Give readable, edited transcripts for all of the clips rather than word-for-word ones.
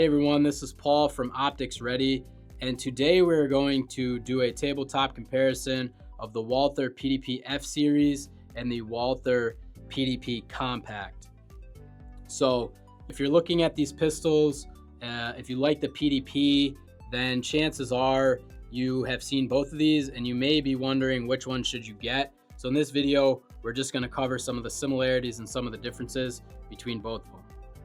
Hey everyone, this is Paul from Optics Ready, and today we're going to do a tabletop comparison of the Walther PDP F Series and the Walther PDP Compact. So if you're looking at these pistols, if you like the PDP, then chances are you have seen both of these and you may be wondering which one should you get. So in this video, we're just going to cover some of the similarities and some of the differences between both of them.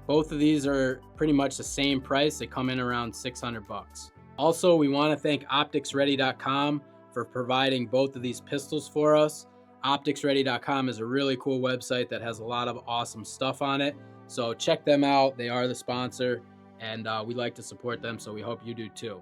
Both of these are pretty much the same price. They come in around 600 bucks. Also, we want to thank OpticsReady.com for providing both of these pistols for us. OpticsReady.com is a really cool website that has a lot of awesome stuff on it. So check them out. They are the sponsor, and we like to support them, so we hope you do too.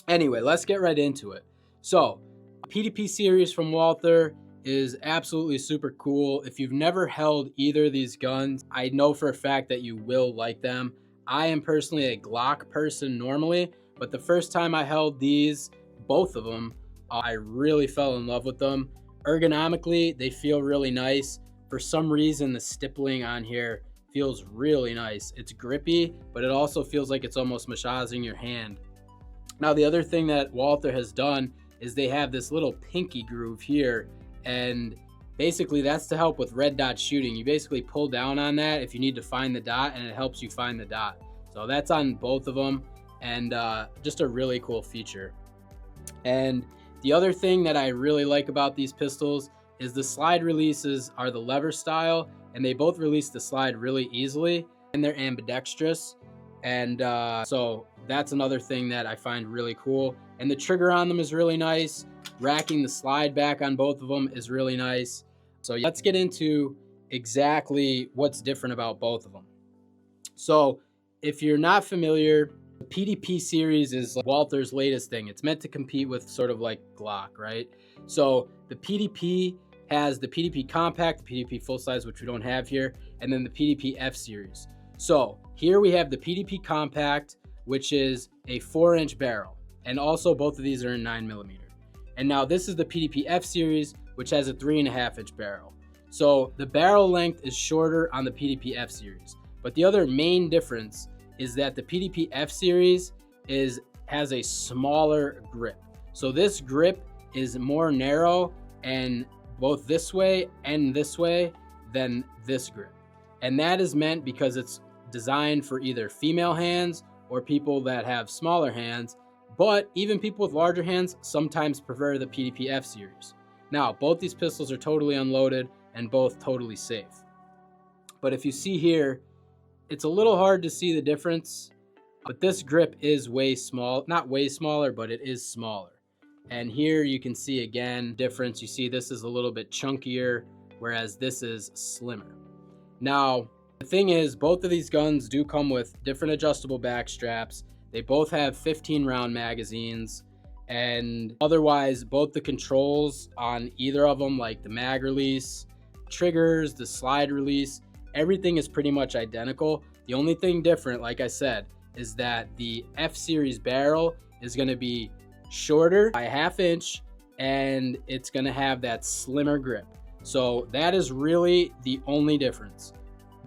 Anyway, let's get right into it. So, PDP series from Walther is absolutely super cool. If you've never held either of these guns, I know for a fact that you will like them. I am personally a Glock person normally, but the first time I held these, both of them, I really fell in love with them. Ergonomically, they feel really nice. For some reason, the stippling on here feels really nice. It's grippy, but it also feels like it's almost massaging your hand. Now, the other thing that Walther has done is they have this little pinky groove here, and basically that's to help with red dot shooting. You basically pull down on that if you need to find the dot, and it helps you find the dot. So that's on both of them, and just a really cool feature. And the other thing that I really like about these pistols is the slide releases are the lever style, and they both release the slide really easily, and they're ambidextrous. And so that's another thing that I find really cool. And the trigger on them is really nice. Racking the slide back on both of them is really nice. So let's get into exactly what's different about both of them. So if you're not familiar, the PDP series is Walther's latest thing. It's meant to compete with sort of like Glock, right? So the PDP has the PDP Compact, the PDP full size, which we don't have here, and then the PDP F Series. So here we have the PDP Compact, which is a 4-inch barrel, and also both of these are in 9mm. And now this is the PDP F Series, which has a 3.5-inch barrel. So the barrel length is shorter on the PDP F Series, but the other main difference is that the PDP F Series has a smaller grip. So this grip is more narrow, and both this way and this way than this grip. And that is meant because it's designed for either female hands or people that have smaller hands, but even people with larger hands sometimes prefer the PDP F Series. Now, both these pistols are totally unloaded and both totally safe. But if you see here, it's a little hard to see the difference, but this grip is not way smaller, but it is smaller. And here you can see again difference. You see this is a little bit chunkier, whereas this is slimmer. Now, the thing is, both of these guns do come with different adjustable back straps. They both have 15-round magazines, and otherwise both the controls on either of them, like the mag release, triggers, the slide release, everything is pretty much identical. The only thing different, like I said, is that the F Series barrel is going to be shorter by 1/2 inch, and it's going to have that slimmer grip. So that is really the only difference.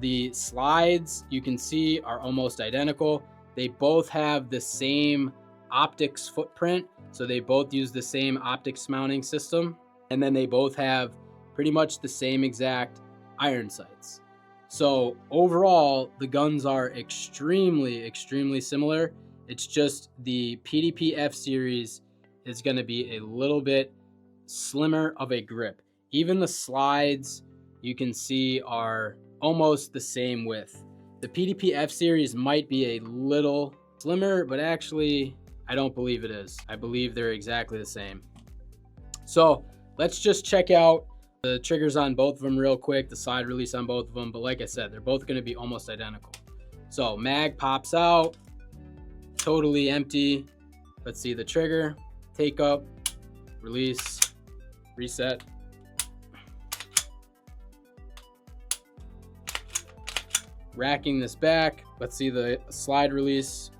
The slides you can see are almost identical. They both have the same optics footprint, so they both use the same optics mounting system, and then they both have pretty much the same exact iron sights. So overall, the guns are extremely similar. It's just the PDP F Series is going to be a little bit slimmer of a grip. Even the slides you can see are almost the same width. The PDP F Series might be a little slimmer, but actually I don't believe it is. I believe they're exactly the same. So let's just check out the triggers on both of them real quick, the slide release on both of them. But like I said, they're both going to be almost identical. So mag pops out, totally empty. Let's see the trigger, take up, release, reset. Racking this back, let's see the slide release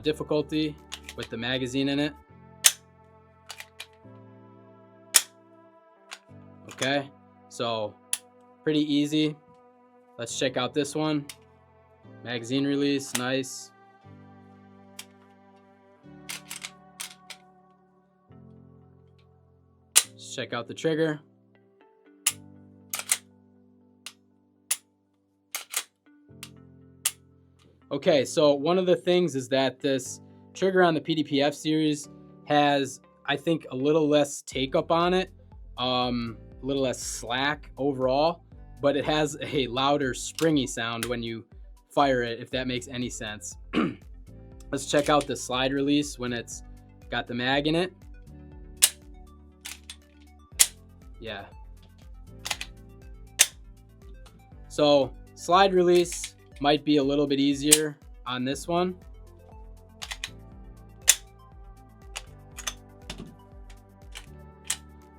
difficulty with the magazine in it. Okay, so pretty easy. Let's check out this one. Magazine release, nice. check out the trigger. Okay, so one of the things is that this trigger on the PDP F Series has, I think, a little less take up on it, a little less slack overall, but it has a louder springy sound when you fire it, if that makes any sense. Let's check out the slide release when it's got the mag in it. Yeah. So slide release might be a little bit easier on this one.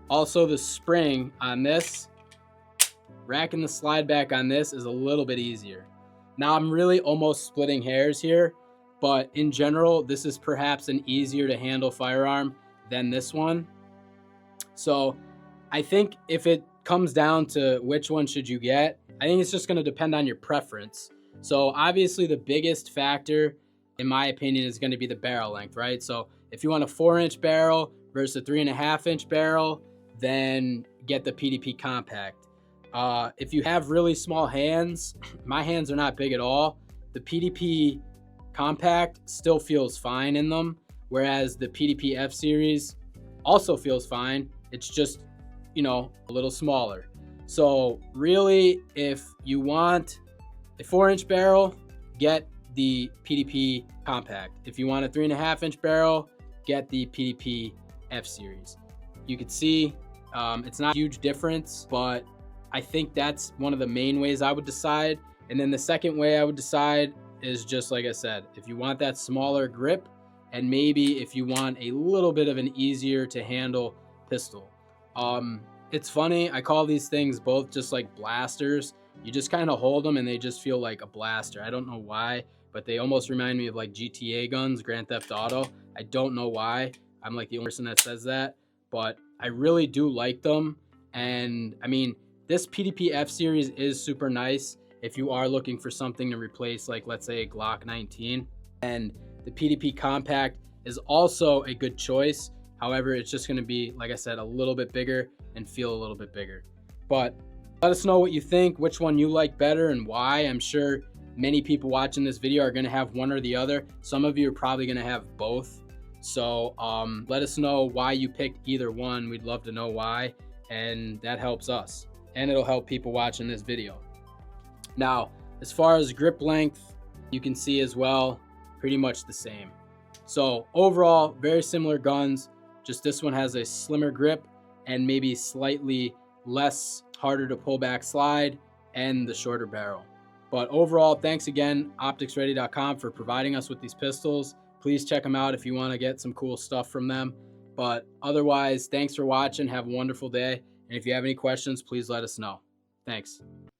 Also, the spring on this, racking the slide back on this is a little bit easier. Now I'm really almost splitting hairs here, but in general, this is perhaps an easier to handle firearm than this one. So I think if it comes down to which one should you get, I think it's just going to depend on your preference. So obviously the biggest factor, in my opinion, is going to be the barrel length, right? So if you want a 4-inch barrel versus a 3.5-inch barrel, then get the PDP Compact. If you have really small hands, my hands are not big at all, the PDP Compact still feels fine in them, whereas the PDP F Series also feels fine. It's just, you know, a little smaller. So really, if you want a 4-inch barrel, get the PDP Compact. If you want a 3.5-inch barrel, get the PDP F Series. You can see it's not a huge difference, but I think that's one of the main ways I would decide. And then the second way I would decide is just like I said, if you want that smaller grip, and maybe if you want a little bit of an easier to handle pistol. It's funny, I call these things both just like blasters. You just kind of hold them and they just feel like a blaster. I don't know why, but they almost remind me of like GTA guns, Grand Theft Auto. I don't know why. I'm like the only person that says that, but I really do like them. And I mean, this PDP F Series is super nice if you are looking for something to replace, like let's say a Glock 19. And the PDP Compact is also a good choice. However, it's just going to be, like I said, a little bit bigger and feel a little bit bigger. But let us know what you think, which one you like better and why. I'm sure many people watching this video are going to have one or the other. Some of you are probably going to have both. So let us know why you picked either one. We'd love to know why, and that helps us. And it'll help people watching this video. Now, as far as grip length, you can see as well, pretty much the same. So overall, very similar guns, just this one has a slimmer grip and maybe slightly less harder to pull back slide and the shorter barrel. But overall, thanks again, opticsready.com, for providing us with these pistols. Please check them out if you want to get some cool stuff from them. But otherwise, thanks for watching. Have a wonderful day. And if you have any questions, please let us know. Thanks.